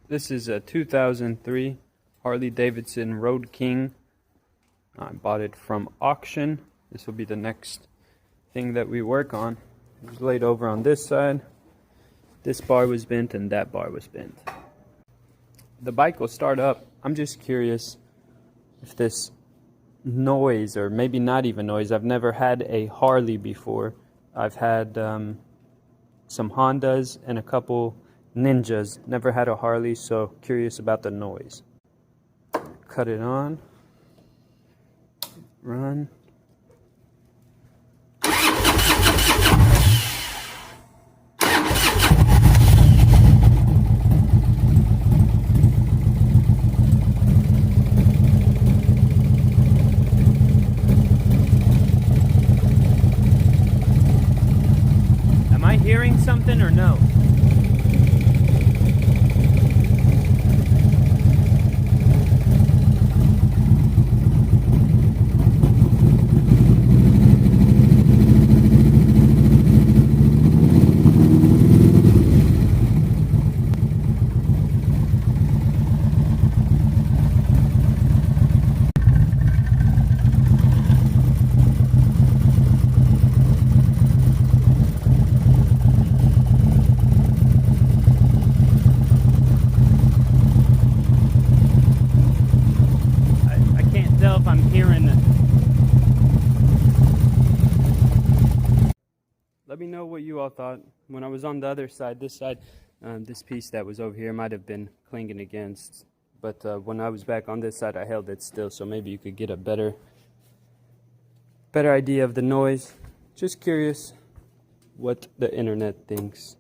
This is a 2003 Harley Davidson Road King. I bought it from auction. This will be the next thing that we work on. It was laid over on this side. This bar was bent and that bar was bent. The bike will start up. I'm just curious if this noise, or maybe not even noise. I've never had a Harley before. I've had some Hondas and a couple Ninjas. Never had a Harley, so curious about the noise. Cut it on. Run. Am I hearing something or no? If I'm hearing it. Let me know what you all thought. When I was on the other side, this side, this piece that was over here might have been clanging against, but when I was back on this side, I held it still, so maybe you could get a better idea of the noise. Just curious what the internet thinks.